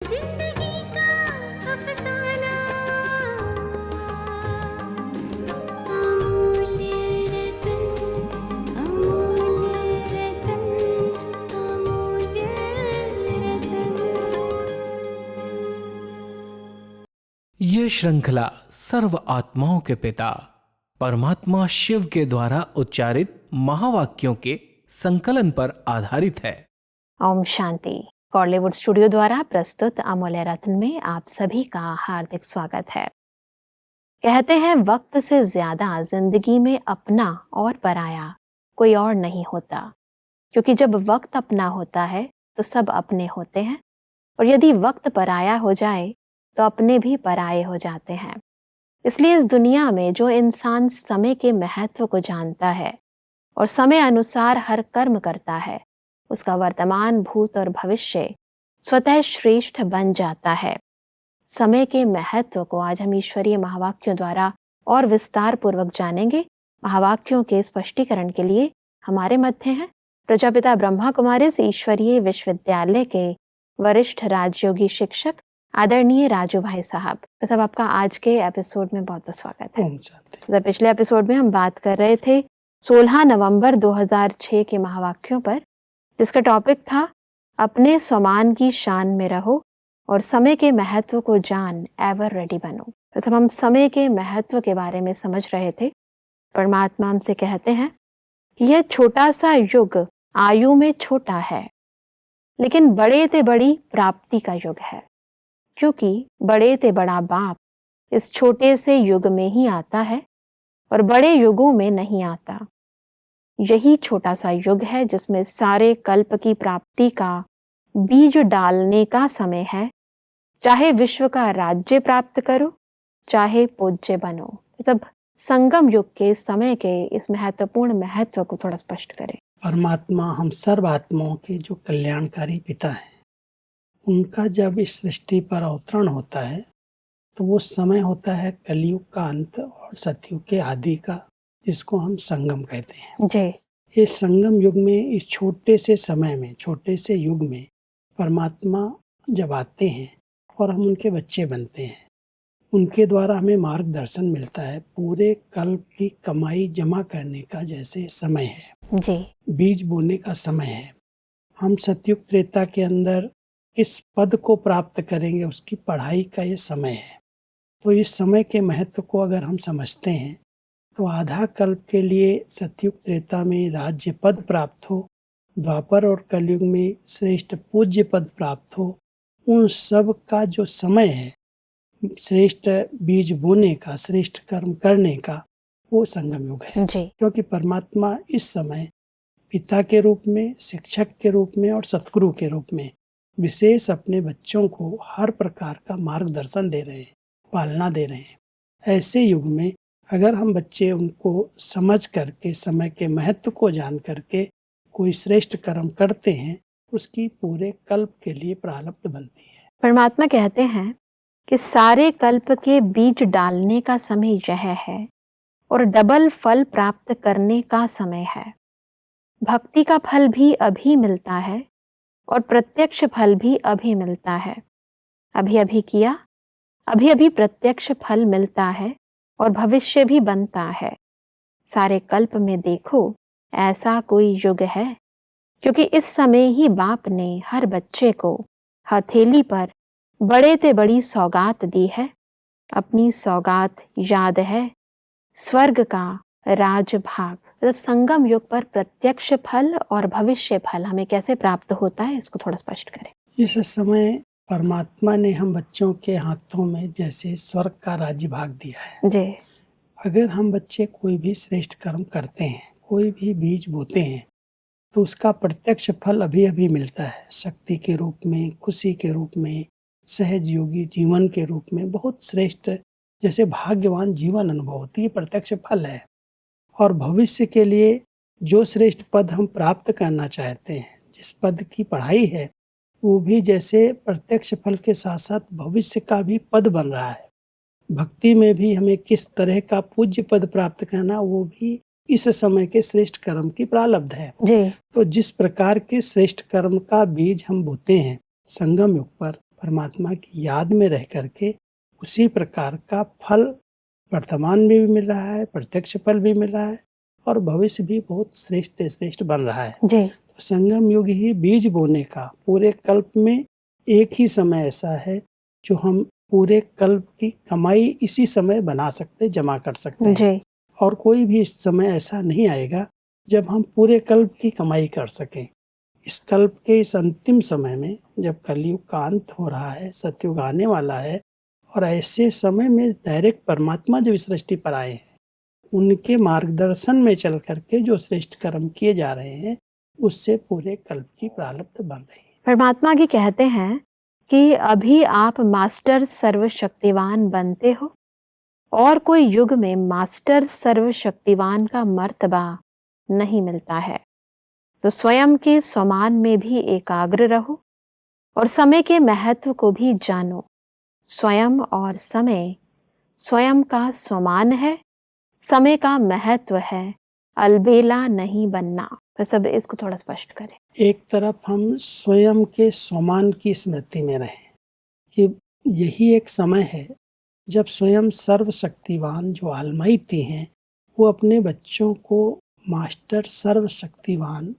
जिंदगी का अफसाना अमूल्य रतन अमूल्य रतन अमूल्य रतन। ये श्रृंखला सर्व आत्माओं के पिता परमात्मा शिव के द्वारा उच्चारित महावाक्यों के संकलन पर आधारित है। ओम शांति। कॉलीवुड स्टूडियो द्वारा प्रस्तुत अमूल्य रत्न में आप सभी का हार्दिक स्वागत है। कहते हैं वक्त से ज्यादा जिंदगी में अपना और पराया कोई और नहीं होता, क्योंकि जब वक्त अपना होता है तो सब अपने होते हैं, और यदि वक्त पराया हो जाए तो अपने भी पराये हो जाते हैं। इसलिए इस दुनिया में जो इंसान समय के महत्व को जानता है और समय अनुसार हर कर्म करता है, उसका वर्तमान, भूत और भविष्य स्वतः श्रेष्ठ बन जाता है। समय के महत्व को आज हम ईश्वरीय महावाक्यों द्वारा और विस्तार पूर्वक जानेंगे। महावाक्यों के स्पष्टीकरण के लिए हमारे मध्य हैं प्रजापिता ब्रह्मा कुमारी ईश्वरीय विश्वविद्यालय के वरिष्ठ राजयोगी शिक्षक आदरणीय राजू भाई साहब। तो सब आपका आज के एपिसोड में बहुत बहुत स्वागत है। तो पिछले एपिसोड में हम बात कर रहे थे 16 नवंबर 2006 के महावाक्यों पर, जिसका टॉपिक था अपने स्वमान की शान में रहो और समय के महत्व को जान एवर रेडी बनो। प्रथम हम समय के महत्व के बारे में समझ रहे थे। परमात्मा हमसे कहते हैं कि यह छोटा सा युग आयु में छोटा है, लेकिन बड़े ते बड़ी प्राप्ति का युग है, क्योंकि बड़े ते बड़ा बाप इस छोटे से युग में ही आता है और बड़े युगों में नहीं आता। यही छोटा सा युग है जिसमें सारे कल्प की प्राप्ति का बीज डालने का समय है। चाहे विश्व का राज्य प्राप्त करो, चाहे पूज्य बनो। तब संगम युग के समय के इस महत्वपूर्ण महत्व को थोड़ा स्पष्ट करें। परमात्मा हम सर्व आत्माओं के जो कल्याणकारी पिता हैं, उनका जब इस सृष्टि पर अवतरण होता है तो वो समय होता है कलयुग का अंत और सतयुग के आदि का, जिसको हम संगम कहते हैं जी। इस संगम युग में, इस छोटे से समय में, छोटे से युग में परमात्मा जब आते हैं और हम उनके बच्चे बनते हैं, उनके द्वारा हमें मार्गदर्शन मिलता है। पूरे कल्प की कमाई जमा करने का जैसे समय है जी, बीज बोने का समय है। हम सतयुग त्रेता के अंदर किस पद को प्राप्त करेंगे, उसकी पढ़ाई का ये समय है। तो इस समय के महत्व को अगर हम समझते हैं तो आधा कल्प के लिए सतयुग त्रेता में राज्य पद प्राप्त हो, द्वापर और कलयुग में श्रेष्ठ पूज्य पद प्राप्त हो, उन सब का जो समय है श्रेष्ठ बीज बोने का, श्रेष्ठ कर्म करने का, वो संगम युग है जी। क्योंकि परमात्मा इस समय पिता के रूप में, शिक्षक के रूप में और सतगुरु के रूप में विशेष अपने बच्चों को हर प्रकार का मार्गदर्शन दे रहे हैं, पालना दे रहे हैं। ऐसे युग में अगर हम बच्चे उनको समझ करके, समय के महत्व को जान करके कोई श्रेष्ठ कर्म करते हैं, उसकी पूरे कल्प के लिए प्रारब्ध बनती है। परमात्मा कहते हैं कि सारे कल्प के बीज डालने का समय यह है और डबल फल प्राप्त करने का समय है। भक्ति का फल भी अभी मिलता है और प्रत्यक्ष फल भी अभी मिलता है। अभी अभी किया, अभी अभी प्रत्यक्ष फल मिलता है और भविष्य भी बनता है। सारे कल्प में देखो ऐसा कोई युग है, क्योंकि इस समय ही बाप ने हर बच्चे को हथेली पर बड़े ते बड़ी सौगात दी है। अपनी सौगात याद है, स्वर्ग का राजभाग। मतलब संगम युग पर प्रत्यक्ष फल और भविष्य फल हमें कैसे प्राप्त होता है, इसको थोड़ा स्पष्ट करें। इस समय परमात्मा ने हम बच्चों के हाथों में जैसे स्वर्ग का राज्य भाग दिया है जी। अगर हम बच्चे कोई भी श्रेष्ठ कर्म करते हैं, कोई भी बीज बोते हैं, तो उसका प्रत्यक्ष फल अभी अभी मिलता है। शक्ति के रूप में, खुशी के रूप में, सहज योगी जीवन के रूप में, बहुत श्रेष्ठ जैसे भाग्यवान जीवन अनुभव होती है, प्रत्यक्ष फल है। और भविष्य के लिए जो श्रेष्ठ पद हम प्राप्त करना चाहते हैं, जिस पद की पढ़ाई है, वो भी जैसे प्रत्यक्ष फल के साथ साथ भविष्य का भी पद बन रहा है। भक्ति में भी हमें किस तरह का पूज्य पद प्राप्त करना, वो भी इस समय के श्रेष्ठ कर्म की प्रारब्ध है जी। तो जिस प्रकार के श्रेष्ठ कर्म का बीज हम बोते हैं संगम युग पर, परमात्मा की याद में रह करके उसी प्रकार का फल वर्तमान में भी मिल रहा है, प्रत्यक्ष फल भी मिल रहा है और भविष्य भी बहुत श्रेष्ठ श्रेष्ठ बन रहा है। जी। तो संगम युग ही बीज बोने का, पूरे कल्प में एक ही समय ऐसा है जो हम पूरे कल्प की कमाई इसी समय बना सकते, जमा कर सकते हैं। जी। और कोई भी समय ऐसा नहीं आएगा जब हम पूरे कल्प की कमाई कर सकें। इस कल्प के इस अंतिम समय में जब कलयुग का अंत हो रहा है, सतयुग आने वाला है, और ऐसे समय में डायरेक्ट परमात्मा जब इस सृष्टि पर आए हैं, उनके मार्गदर्शन में चल करके जो श्रेष्ठ कर्म किए जा रहे हैं, उससे पूरे कल्प की प्रारब्ध बन रही है। परमात्मा जी कहते हैं कि अभी आप मास्टर सर्वशक्तिवान बनते हो और कोई युग में मास्टर सर्वशक्तिवान का मर्तबा नहीं मिलता है। तो स्वयं के स्वमान में भी एकाग्र रहो और समय के महत्व को भी जानो। स्वयं और समय स्वयं का स्वमान है, समय का महत्व है, अलबेला नहीं बनना। तो सब इसको थोड़ा स्पष्ट करें। एक तरफ हम स्वयं के स्वमान की स्मृति में रहें कि यही एक समय है जब स्वयं सर्वशक्तिवान जो ऑलमाइटी हैं, वो अपने बच्चों को मास्टर सर्वशक्तिवान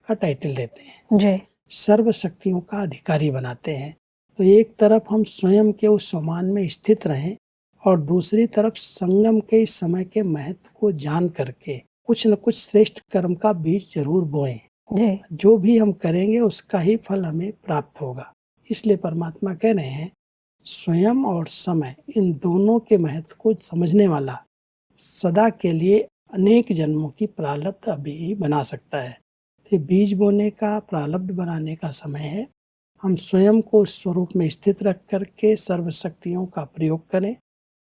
का टाइटल देते हैं, जी। सर्व शक्तियों का अधिकारी बनाते हैं। तो एक तरफ हम स्वयं के उस स्वमान में स्थित रहें और दूसरी तरफ संगम के इस समय के महत्व को जान करके कुछ न कुछ श्रेष्ठ कर्म का बीज जरूर बोएं। जी। जो भी हम करेंगे उसका ही फल हमें प्राप्त होगा। इसलिए परमात्मा कह रहे हैं स्वयं और समय, इन दोनों के महत्व को समझने वाला सदा के लिए अनेक जन्मों की प्रारब्ध अभी ही बना सकता है। तो बीज बोने का, प्रारब्ध बनाने का समय है। हम स्वयं को उस स्वरूप में स्थित रख करके सर्वशक्तियों का प्रयोग करें।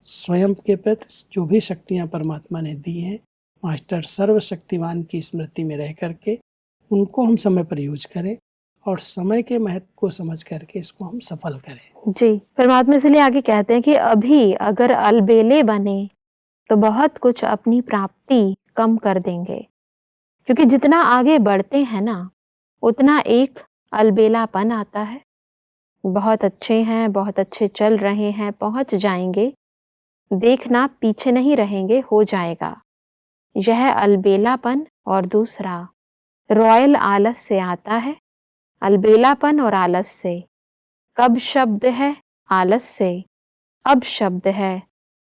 स्वयं के प्रति जो भी शक्तियाँ परमात्मा ने दी हैं, मास्टर सर्वशक्तिवान की स्मृति में रह करके उनको हम समय पर यूज करें और समय के महत्व को समझ करके इसको हम सफल करें। जी। परमात्मा इसलिए आगे कहते हैं कि अभी अगर अलबेले बने तो बहुत कुछ अपनी प्राप्ति कम कर देंगे, क्योंकि जितना आगे बढ़ते हैं ना, उतना एक अलबेलापन आता है। बहुत अच्छे हैं, बहुत अच्छे चल रहे हैं, पहुंच जाएंगे, देखना पीछे नहीं रहेंगे, हो जाएगा। यह अलबेलापन और दूसरा रॉयल आलस से आता है। अलबेलापन और आलस से। कब शब्द है आलस से, अब शब्द है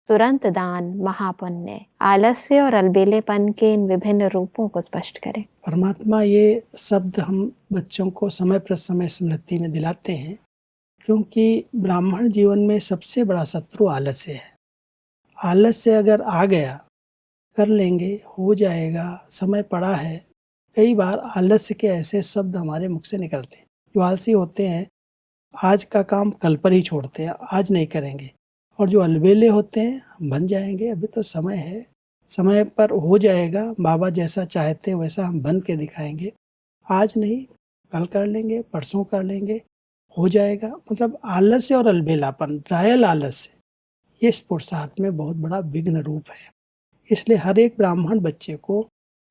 तुरंत दान महापुण्य। आलस्य और अलबेलेपन के इन विभिन्न रूपों को स्पष्ट करें। परमात्मा ये शब्द हम बच्चों को समय पर समय स्मृति में दिलाते हैं, क्योंकि ब्राह्मण जीवन में सबसे बड़ा शत्रु आलस्य है। आलस्य अगर आ गया, कर लेंगे, हो जाएगा, समय पड़ा है। कई बार आलस्य के ऐसे शब्द हमारे मुख से निकलते हैं। जो आलसी होते हैं आज का काम कल पर ही छोड़ते हैं, आज नहीं करेंगे। और जो अलबेले होते हैं बन जाएंगे, अभी तो समय है, समय पर हो जाएगा, बाबा जैसा चाहते हैं वैसा हम बन के दिखाएंगे, आज नहीं कल कर लेंगे, परसों कर लेंगे, हो जाएगा। मतलब आलस्य और अलबेलापन, रॉयल आलस्य, ये इस पुरुषार्थ में बहुत बड़ा विघ्न रूप है। इसलिए हर एक ब्राह्मण बच्चे को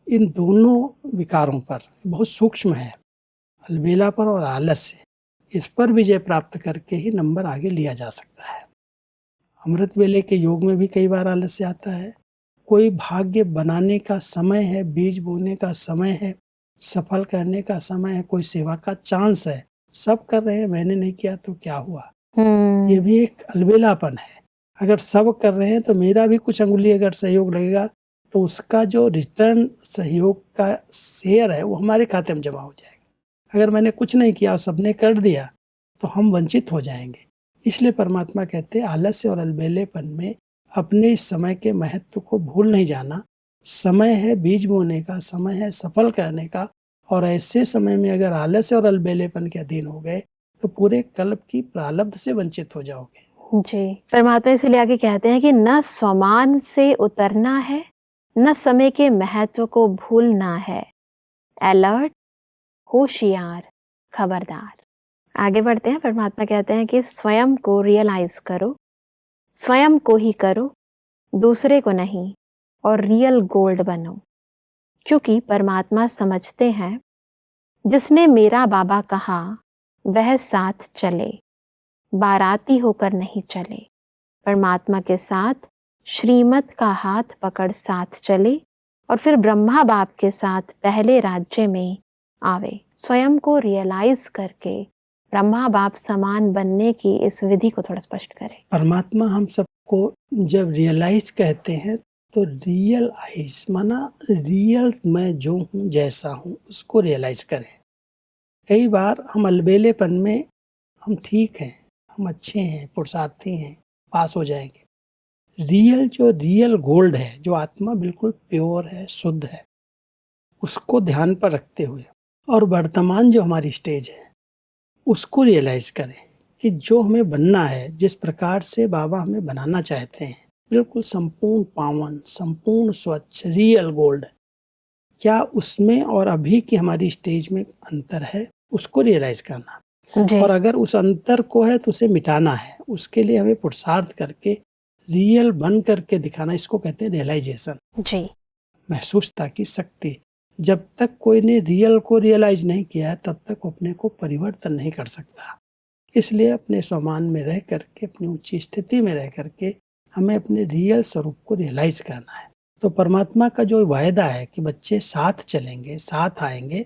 इन दोनों विकारों पर, बहुत सूक्ष्म है, अलबेलापन और आलस्य, इस पर विजय प्राप्त करके ही नंबर आगे लिया जा सकता है। अमृत वेले के योग में भी कई बार आलस्य आता है। कोई भाग्य बनाने का समय है, बीज बोने का समय है, सफल करने का समय है, कोई सेवा का चांस है, सब कर रहे हैं, मैंने नहीं किया तो क्या हुआ, ये भी एक अलबेलापन है। अगर सब कर रहे हैं तो मेरा भी कुछ अंगुली अगर सहयोग लगेगा तो उसका जो रिटर्न सहयोग का शेयर है वो हमारे खाते में जमा हो जाएगा। अगर मैंने कुछ नहीं किया और सबने कर दिया तो हम वंचित हो जाएंगे। इसलिए परमात्मा कहते हैं आलस्य और अलबेलेपन में अपने इस समय के महत्व को भूल नहीं जाना। समय है बीज बोने का, समय है सफल करने का, और ऐसे समय में अगर आलस्य और अलबेलेपन के अधीन हो गए तो पूरे कल्प की प्रारब्ध से वंचित हो जाओगे। जी। परमात्मा इसलिए आगे कहते हैं कि न स्वमान से उतरना है, न समय के महत्व को भूलना है। अलर्ट, होशियार, खबरदार। आगे बढ़ते हैं। परमात्मा कहते हैं कि स्वयं को रियलाइज करो, स्वयं को ही करो, दूसरे को नहीं, और रियल गोल्ड बनो। क्योंकि परमात्मा समझते हैं जिसने मेरा बाबा कहा वह साथ चले, बाराती होकर नहीं चले, परमात्मा के साथ श्रीमत का हाथ पकड़ साथ चले और फिर ब्रह्मा बाप के साथ पहले राज्य में आवे। स्वयं को रियलाइज करके ब्रह्मा बाप समान बनने की इस विधि को थोड़ा स्पष्ट करें। परमात्मा हम सबको जब रियलाइज कहते हैं तो रियल आइज माना रियल मैं जो हूँ जैसा हूँ उसको रियलाइज करें। कई बार हम अलबेलेपन में हम ठीक हैं, हम अच्छे हैं, पुरुषार्थी हैं, पास हो जाएंगे। रियल जो रियल गोल्ड है, जो आत्मा बिल्कुल प्योर है, शुद्ध है, उसको ध्यान पर रखते हुए और वर्तमान जो हमारी स्टेज है उसको रियलाइज करें कि जो हमें बनना है, जिस प्रकार से बाबा हमें बनाना चाहते हैं, बिल्कुल संपूर्ण पावन, संपूर्ण स्वच्छ, रियल गोल्ड, क्या उसमें और अभी की हमारी स्टेज में अंतर है, उसको रियलाइज करना। जी। और अगर उस अंतर को है तो उसे मिटाना है। उसके लिए हमें पुरुषार्थ करके रियल बन करके दिखाना, इसको कहते हैं रियलाइजेशन। जी। महसूसता की शक्ति। जब तक कोई ने रियल को रियलाइज नहीं किया है तब तक अपने को परिवर्तन नहीं कर सकता। इसलिए अपने स्वमान में रह करके, अपनी ऊंची स्थिति में रह करके हमें अपने रियल स्वरूप को रियलाइज करना है। तो परमात्मा का जो वायदा है कि बच्चे साथ चलेंगे, साथ आएंगे,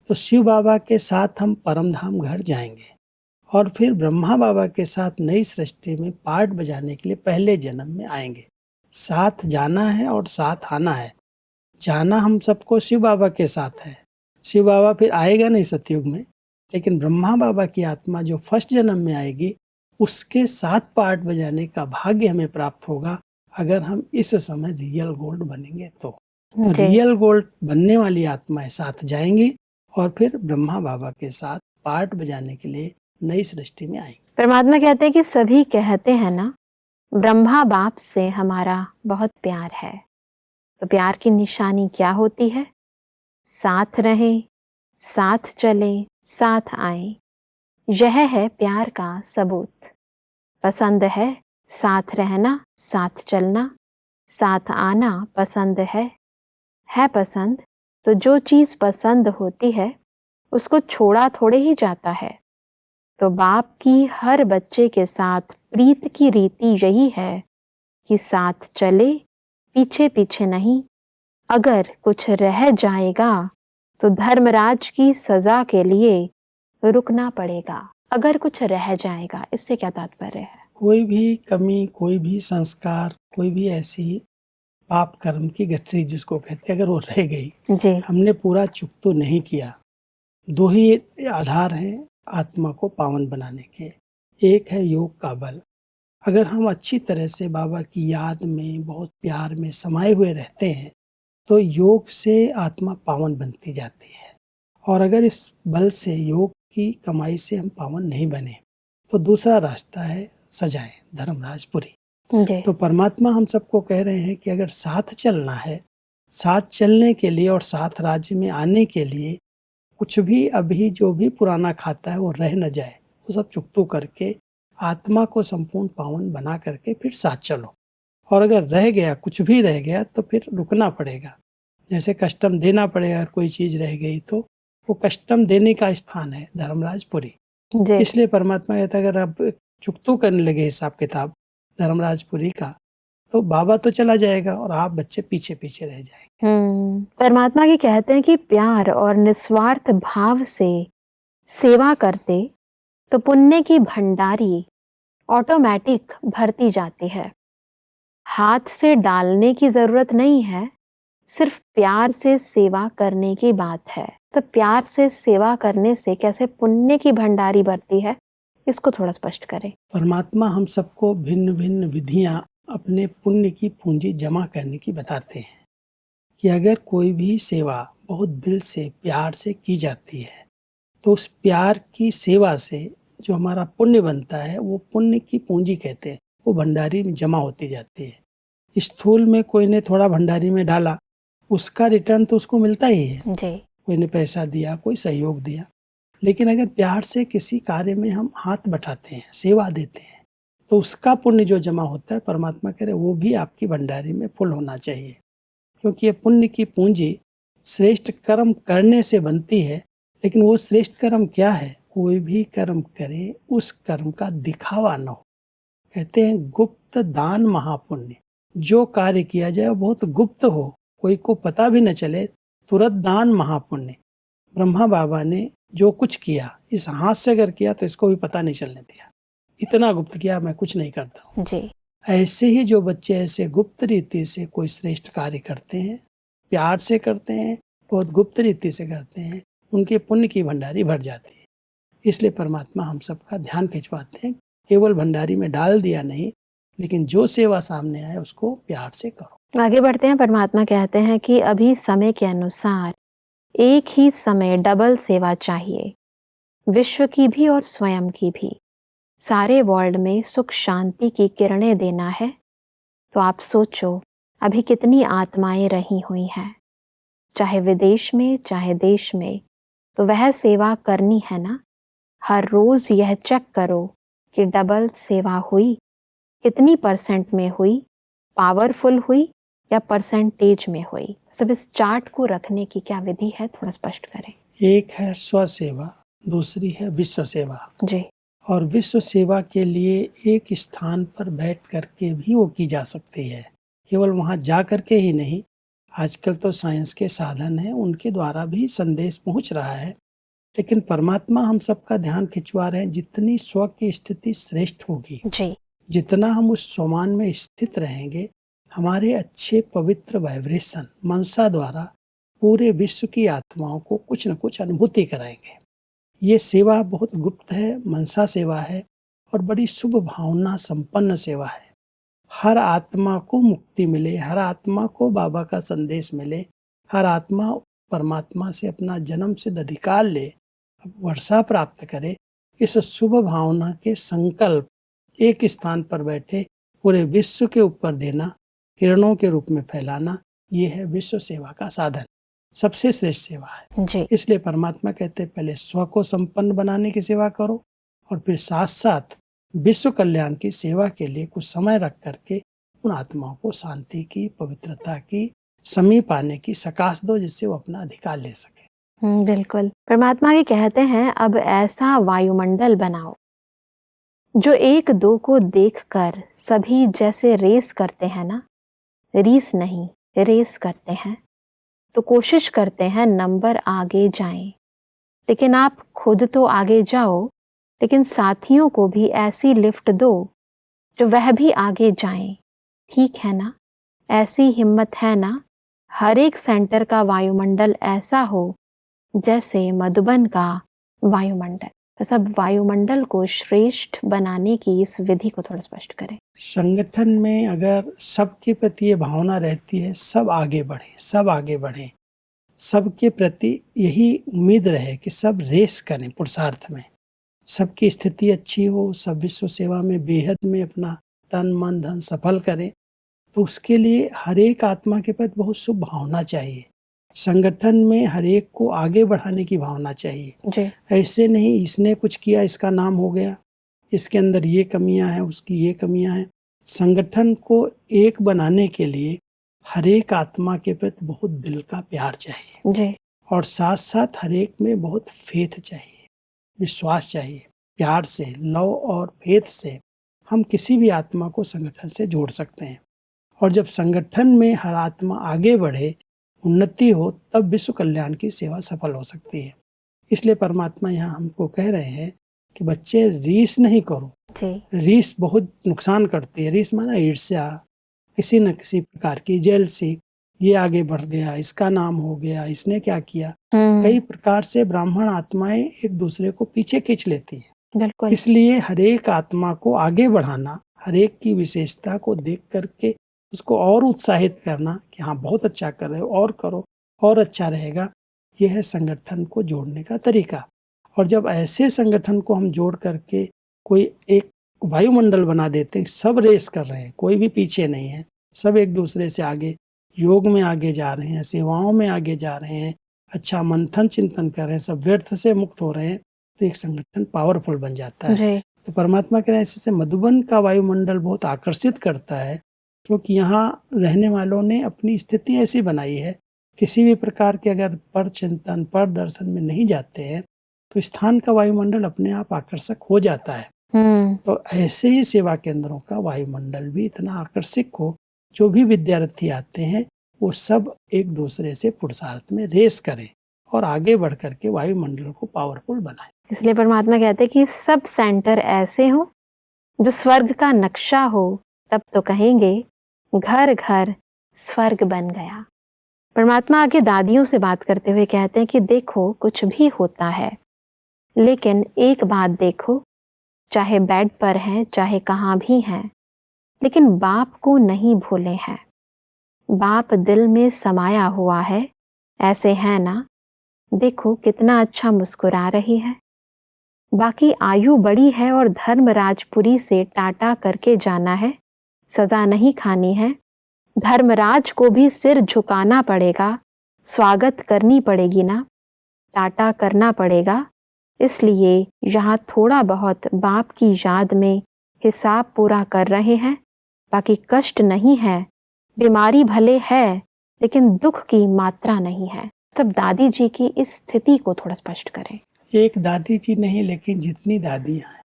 तो शिव बाबा के साथ हम परमधाम घर जाएंगे और फिर ब्रह्मा बाबा के साथ नई सृष्टि में पार्ट बजाने के लिए पहले जन्म में आएंगे। साथ जाना है और साथ आना है। जाना हम सबको शिव बाबा के साथ है। शिव बाबा फिर आएगा नहीं सतयुग में, लेकिन ब्रह्मा बाबा की आत्मा जो फर्स्ट जन्म में आएगी उसके साथ पार्ट बजाने का भाग्य हमें प्राप्त होगा अगर हम इस समय रियल गोल्ड बनेंगे तो रियल गोल्ड बनने वाली आत्माएं साथ जाएंगी और फिर ब्रह्मा बाबा के साथ पार्ट बजाने के लिए नई सृष्टि में आएंगे। परमात्मा कहते हैं कि सभी कहते हैं ना, ब्रह्मा बाप से हमारा बहुत प्यार है। तो प्यार की निशानी क्या होती है? साथ रहे, साथ चले, साथ आए, यह है प्यार का सबूत। पसंद है साथ रहना, साथ चलना, साथ आना पसंद है पसंद तो जो चीज़ पसंद होती है उसको छोड़ा थोड़े ही जाता है। तो बाप की हर बच्चे के साथ प्रीत की रीति यही है कि साथ चले, पीछे पीछे नहीं। अगर कुछ रह जाएगा तो धर्मराज की सजा के लिए रुकना पड़ेगा। अगर कुछ रह जाएगा, इससे क्या तात्पर्य है? कोई भी कमी, कोई भी संस्कार, कोई भी ऐसी पाप कर्म की गठरी जिसको कहते हैं, अगर वो रह गई, जी। हमने पूरा चुक तो नहीं किया। दो ही आधार हैं आत्मा को पावन बनाने के। एक है योग का बल। अगर हम अच्छी तरह से बाबा की याद में, बहुत प्यार में समाये हुए रहते हैं तो योग से आत्मा पावन बनती जाती है। और अगर इस बल से, योग की कमाई से हम पावन नहीं बने तो दूसरा रास्ता है सजाएं, धर्मराजपुरी। जी। तो परमात्मा हम सबको कह रहे हैं कि अगर साथ चलना है, साथ चलने के लिए और साथ राज्य में आने के लिए कुछ भी अभी जो भी पुराना खाता है वो रह न जाए, वो सब चुकतू करके आत्मा को संपूर्ण पावन बना करके फिर साथ चलो। और अगर रह गया, कुछ भी रह गया तो फिर रुकना पड़ेगा। जैसे कस्टम देना पड़ेगा, अगर कोई चीज रह गई तो वो कस्टम देने का स्थान है धर्मराजपुरी। इसलिए परमात्मा कहता है अगर आप चुकतू करने लगे हिसाब किताब धर्मराजपुरी का तो बाबा तो चला जाएगा और आप बच्चे पीछे पीछे रह जाएंगे। परमात्मा के कहते हैं कि प्यार और निस्वार्थ भाव से सेवा करते तो पुण्य की भंडारी ऑटोमेटिक भरती जाती है। हाथ से डालने की जरूरत नहीं है, सिर्फ प्यार से सेवा करने की बात है। तो प्यार से सेवा करने से कैसे पुण्य की भंडारी बढ़ती है, इसको थोड़ा स्पष्ट करें। परमात्मा हम सबको भिन्न भिन्न विधियां अपने पुण्य की पूंजी जमा करने की बताते हैं कि अगर कोई भी सेवा बहुत दिल से, प्यार से की जाती है तो उस प्यार की सेवा से जो हमारा पुण्य बनता है वो पुण्य की पूंजी कहते हैं, वो भंडारी में जमा होती जाती है। स्थूल में कोई ने थोड़ा भंडारी में डाला, उसका रिटर्न तो उसको मिलता ही है। जी। कोई ने पैसा दिया, कोई सहयोग दिया। लेकिन अगर प्यार से किसी कार्य में हम हाथ बटाते हैं, सेवा देते हैं, तो उसका पुण्य जो जमा होता है, परमात्मा कह रहे वो भी आपकी भंडारी में फुल होना चाहिए। क्योंकि ये पुण्य की पूंजी श्रेष्ठ कर्म करने से बनती है। लेकिन वो श्रेष्ठ कर्म क्या है, कोई भी कर्म करे उस कर्म का दिखावा न हो। कहते हैं गुप्त दान महापुण्य। जो कार्य किया जाए वो बहुत गुप्त हो, कोई को पता भी न चले, तुरंत दान महापुण्य। ब्रह्मा बाबा ने जो कुछ किया इस हाथ से अगर किया तो इसको भी पता नहीं चलने दिया, इतना गुप्त किया, मैं कुछ नहीं करता हूँ। जी। ऐसे ही जो बच्चे ऐसे गुप्त रीति से कोई श्रेष्ठ कार्य करते हैं, प्यार से करते हैं, बहुत गुप्त रीति से करते हैं, उनके पुण्य की भंडारी भर जाती है। इसलिए परमात्मा हम सबका ध्यान खिंचवाते हैं, केवल भंडारी में डाल दिया नहीं, लेकिन जो सेवा सामने आए उसको प्यार से करो। आगे बढ़ते हैं। परमात्मा कहते हैं कि अभी समय के अनुसार एक ही समय डबल सेवा चाहिए, विश्व की भी और स्वयं की भी। सारे वर्ल्ड में सुख शांति की किरणें देना है तो आप सोचो अभी कितनी आत्माएं रही हुई हैं, चाहे विदेश में चाहे देश में, तो वह सेवा करनी है ना। हर रोज यह चेक करो कि डबल सेवा हुई, कितनी परसेंट में हुई, पावरफुल हुई या परसेंटेज में हुई। सब इस चार्ट को रखने की क्या विधि है, थोड़ा स्पष्ट करें। एक है स्व सेवा, दूसरी है विश्व सेवा। जी। और विश्व सेवा के लिए एक स्थान पर बैठ करके भी वो की जा सकती है, केवल वहाँ जा करके ही नहीं। आजकल तो साइंस के साधन हैं, उनके द्वारा भी संदेश पहुँच रहा है। लेकिन परमात्मा हम सबका ध्यान खिंचवा रहे हैं, जितनी स्व की स्थिति श्रेष्ठ होगी, जी। जितना हम उस स्वमान में स्थित रहेंगे, हमारे अच्छे पवित्र वाइब्रेशन मनसा द्वारा पूरे विश्व की आत्माओं को कुछ न कुछ अनुभूति कराएंगे। ये सेवा बहुत गुप्त है, मनसा सेवा है और बड़ी शुभ भावना संपन्न सेवा है। हर आत्मा को मुक्ति मिले, हर आत्मा को बाबा का संदेश मिले, हर आत्मा परमात्मा से अपना जन्म सिद्ध अधिकार ले, वर्षा प्राप्त करे, इस शुभ भावना के संकल्प एक स्थान पर बैठे पूरे विश्व के ऊपर देना, किरणों के रूप में फैलाना, ये है विश्व सेवा का साधन, सबसे श्रेष्ठ सेवा है। जी। इसलिए परमात्मा कहते हैं पहले स्व को संपन्न बनाने की सेवा करो और फिर साथ साथ विश्व कल्याण की सेवा के लिए कुछ समय रख करके उन आत्माओं को शांति की, पवित्रता की, समीप आने की सकाश दो, जिससे वो अपना अधिकार ले सके। बिल्कुल। परमात्मा ये कहते हैं अब ऐसा वायुमंडल बनाओ जो एक दो को देखकर सभी जैसे रेस करते हैं ना, रीस नहीं रेस करते हैं, तो कोशिश करते हैं नंबर आगे जाएं। लेकिन आप खुद तो आगे जाओ, लेकिन साथियों को भी ऐसी लिफ्ट दो जो वह भी आगे जाएं। ठीक है ना? ऐसी हिम्मत है ना? हर एक सेंटर का वायुमंडल ऐसा हो जैसे मधुबन का वायुमंडल। तो सब वायुमंडल को श्रेष्ठ बनाने की इस विधि को थोड़ा स्पष्ट करें। संगठन में अगर सबके प्रति ये भावना रहती है, सब आगे बढ़े, सब आगे बढ़े, सबके प्रति यही उम्मीद रहे कि सब रेस करें पुरुषार्थ में, सबकी स्थिति अच्छी हो, सब विश्व सेवा में बेहद में अपना तन मन धन सफल करें, तो उसके लिए हर एक आत्मा के प्रति बहुत शुभ भावना चाहिए। संगठन में हर एक को आगे बढ़ाने की भावना चाहिए। जी। ऐसे नहीं इसने कुछ किया इसका नाम हो गया, इसके अंदर ये कमियां हैं, उसकी ये कमियां हैं। संगठन को एक बनाने के लिए हर एक आत्मा के प्रति बहुत दिल का प्यार चाहिए जी। और साथ साथ हर एक में बहुत फेथ चाहिए, विश्वास चाहिए। प्यार से, लव और फेथ से हम किसी भी आत्मा को संगठन से जोड़ सकते हैं। और जब संगठन में हर आत्मा आगे बढ़े, उन्नति हो, तब विश्व कल्याण की सेवा सफल हो सकती है। इसलिए परमात्मा यहाँ हमको कह रहे हैं कि बच्चे रीस नहीं करो। जी। रीस बहुत नुकसान करती है। रीस माना ईर्ष्या, किसी न किसी प्रकार की जेलसी, ये आगे बढ़ गया, इसका नाम हो गया, इसने क्या किया। कई प्रकार से ब्राह्मण आत्माएं एक दूसरे को पीछे खींच लेती है। बिल्कुल। इसलिए हर एक आत्मा को आगे बढ़ाना, हर एक की विशेषता को देख करके उसको और उत्साहित करना कि हाँ बहुत अच्छा कर रहे हो, और करो और अच्छा रहेगा। यह है संगठन को जोड़ने का तरीका। और जब ऐसे संगठन को हम जोड़ करके कोई एक वायुमंडल बना देते हैं, सब रेस कर रहे हैं, कोई भी पीछे नहीं है, सब एक दूसरे से आगे योग में आगे जा रहे हैं, सेवाओं में आगे जा रहे हैं, अच्छा मंथन चिंतन कर रहे हैं, सब व्यर्थ से मुक्त हो रहे हैं, तो एक संगठन पावरफुल बन जाता है। तो परमात्मा कह रहे हैं इससे मधुबन का वायुमंडल बहुत आकर्षित करता है, क्योंकि यहाँ रहने वालों ने अपनी स्थिति ऐसी बनाई है, किसी भी प्रकार के अगर पर चिंतन पर दर्शन में नहीं जाते हैं तो स्थान का वायुमंडल अपने आप आकर्षक हो जाता है। तो ऐसे ही सेवा केंद्रों का वायुमंडल भी इतना आकर्षक हो, जो भी विद्यार्थी आते हैं वो सब एक दूसरे से पुरुषार्थ में रेस करें और आगे बढ़ करके वायुमंडल को पावरफुल बनाएं। इसलिए परमात्मा कहते हैं कि सब सेंटर ऐसे हो जो स्वर्ग का नक्शा हो, तब तो कहेंगे घर घर स्वर्ग बन गया। परमात्मा आगे दादियों से बात करते हुए कहते हैं कि देखो कुछ भी होता है, लेकिन एक बात देखो, चाहे बेड पर हैं चाहे कहाँ भी हैं, लेकिन बाप को नहीं भूले हैं। बाप दिल में समाया हुआ है, ऐसे है ना, देखो कितना अच्छा मुस्कुरा रही है। बाकी आयु बड़ी है और धर्मराजपुरी से टाटा करके जाना है, सजा नहीं खानी है। धर्मराज को भी सिर झुकाना पड़ेगा, स्वागत करनी पड़ेगी ना, टाटा करना पड़ेगा। इसलिए यहाँ थोड़ा बहुत बाप की याद में हिसाब पूरा कर रहे हैं, बाकी कष्ट नहीं है। बीमारी भले है लेकिन दुख की मात्रा नहीं है। तब दादी जी की इस स्थिति को थोड़ा स्पष्ट करें। एक दादी जी नहीं, लेकिन जितनी दादियाँ हैं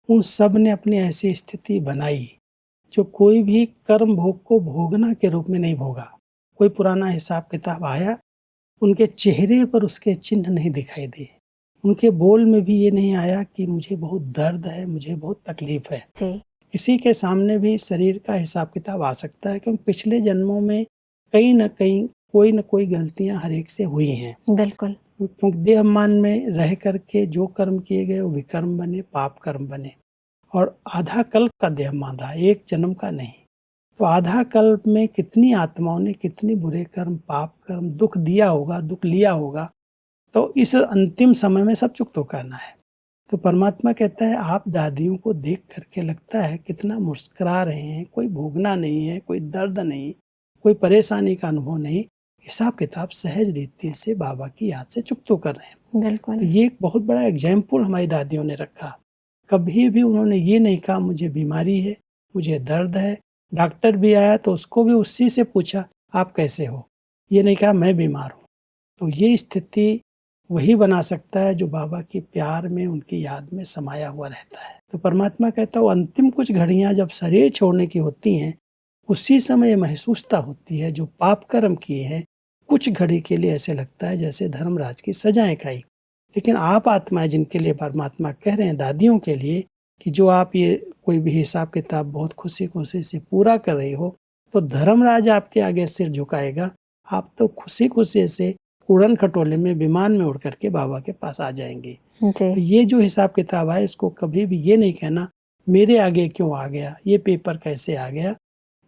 उन सब ने अपनी ऐसी स्थिति बनाई जो कोई भी कर्म भोग को भोगना के रूप में नहीं भोगा। कोई पुराना हिसाब किताब आया, उनके चेहरे पर उसके चिन्ह नहीं दिखाई दिए, उनके बोल में भी ये नहीं आया कि मुझे बहुत दर्द है, मुझे बहुत तकलीफ है। किसी के सामने भी शरीर का हिसाब किताब आ सकता है, क्योंकि पिछले जन्मों में कहीं न कहीं कोई न कोई गलतियां हर एक से हुई हैं। बिल्कुल। क्योंकि देह मान में रह करके जो कर्म किए गए वो विकर्म बने, पाप कर्म बने, और आधा कल्प का देह मान रहा है, एक जन्म का नहीं। तो आधा कल्प में कितनी आत्माओं ने कितनी बुरे कर्म, पाप कर्म, दुख दिया होगा, दुख लिया होगा। तो इस अंतिम समय में सब चुक तो करना है। तो परमात्मा कहता है आप दादियों को देख करके लगता है कितना मुस्कुरा रहे हैं, कोई भोगना नहीं है, कोई दर्द नहीं, कोई परेशानी का अनुभव नहीं, हिसाब किताब सहज रीति से बाबा की याद से चुक तो कर रहे हैं। बिल्कुल। तो ये एक बहुत बड़ा एग्जाम्पल हमारी दादियों ने रखा। कभी भी उन्होंने ये नहीं कहा मुझे बीमारी है, मुझे दर्द है। डॉक्टर भी आया तो उसको भी उसी से पूछा आप कैसे हो, ये नहीं कहा मैं बीमार हूँ। तो ये स्थिति वही बना सकता है जो बाबा के प्यार में, उनकी याद में समाया हुआ रहता है। तो परमात्मा कहता है अंतिम कुछ घड़ियां जब शरीर छोड़ने की होती हैं, उसी समय महसूसता होती है जो पाप कर्म किए हैं, कुछ घड़ी के लिए ऐसे लगता है जैसे धर्मराज की सजाएं खाई। लेकिन आप आत्माएं जिनके लिए परमात्मा कह रहे हैं, दादियों के लिए, कि जो आप ये कोई भी हिसाब किताब बहुत खुशी खुशी से पूरा कर रही हो, तो धर्मराज आपके आगे सिर झुकाएगा। आप तो खुशी खुशी से उड़न खटोले में, विमान में उड़ करके बाबा के पास आ जाएंगे। तो ये जो हिसाब किताब है, इसको कभी भी ये नहीं कहना मेरे आगे क्यों आ गया, ये पेपर कैसे आ गया।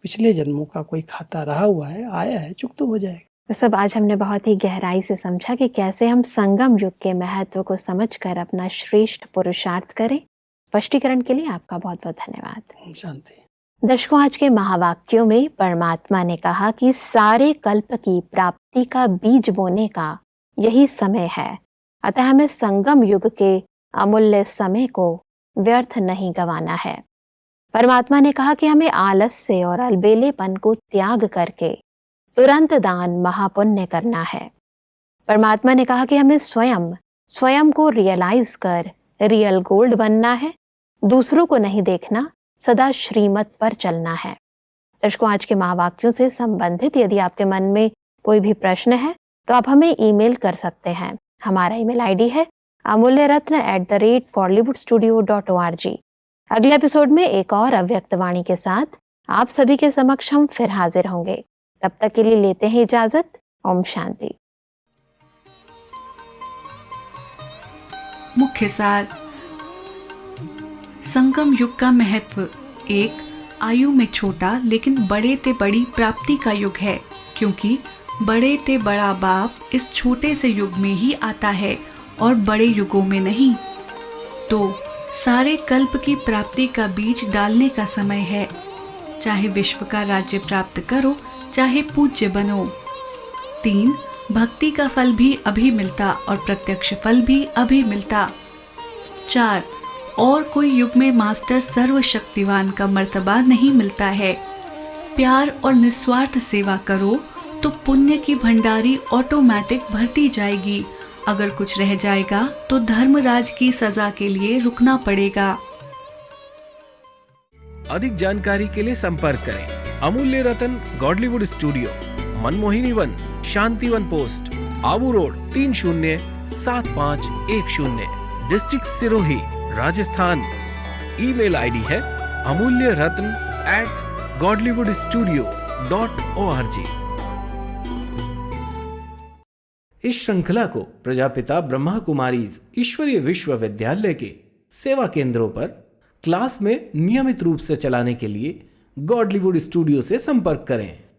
पिछले जन्मों का कोई खाता रहा हुआ है, आया है, चुक तो हो जाएगा। तो सब आज हमने बहुत ही गहराई से समझा कि कैसे हम संगम युग के महत्व को समझकर अपना श्रेष्ठ पुरुषार्थ करें। स्पष्टीकरण के लिए आपका बहुत बहुत धन्यवाद। शांति। दर्शकों, आज के महावाक्यों में परमात्मा ने कहा कि सारे कल्प की प्राप्ति का बीज बोने का यही समय है, अतः हमें संगम युग के अमूल्य समय को व्यर्थ नहीं गंवाना है। परमात्मा ने कहा कि हमें आलस्य और अलबेलेपन को त्याग करके तुरंत दान महापुण्य करना है। परमात्मा ने कहा कि हमें स्वयं को रियलाइज कर रियल गोल्ड बनना है, दूसरों को नहीं देखना, सदा श्रीमत पर चलना है। दर्शकों, आज के महावाक्यों से संबंधित यदि आपके मन में कोई भी प्रश्न है तो आप हमें ईमेल कर सकते हैं। हमारा ईमेल आईडी है amulyaratna@kollywoodstudio.org। अगले एपिसोड में एक और अव्यक्त वाणी के साथ आप सभी के समक्ष हम फिर हाजिर होंगे। तब तक के लिए लेते हैं इजाजत। ओम शांति। मुख्य सार। संगम युग का महत्व। 1. आयु में छोटा लेकिन बड़े ते बड़ी प्राप्ति का युग है, क्योंकि बड़े ते बड़ा बाप इस छोटे से युग में ही आता है और बड़े युगों में नहीं। 2. सारे कल्प की प्राप्ति का बीज डालने का समय है, चाहे विश्व का राज्य प्राप्त करो, चाहे पूज्य बनो। 3. भक्ति का फल भी अभी मिलता और प्रत्यक्ष फल भी अभी मिलता। 4. और कोई युग में मास्टर सर्वशक्तिवान का मर्तबा नहीं मिलता है। प्यार और निस्वार्थ सेवा करो तो पुण्य की भंडारी ऑटोमेटिक भरती जाएगी। अगर कुछ रह जाएगा तो धर्मराज की सजा के लिए रुकना पड़ेगा। अधिक जानकारी के लिए संपर्क करें Amulya Ratan Godlywood studio, Manmohini Van, Shantivan post, Abu road 307510, district Sirohi, Rajasthan. Email ID है amulyaratn@godlywoodstudio.org। इस श्रृंखला को प्रजापिता ब्रह्मा कुमारीज ईश्वरीय विश्वविद्यालय के सेवा केंद्रों पर क्लास में नियमित रूप से चलाने के लिए गॉडलीवुड स्टूडियो से संपर्क करें।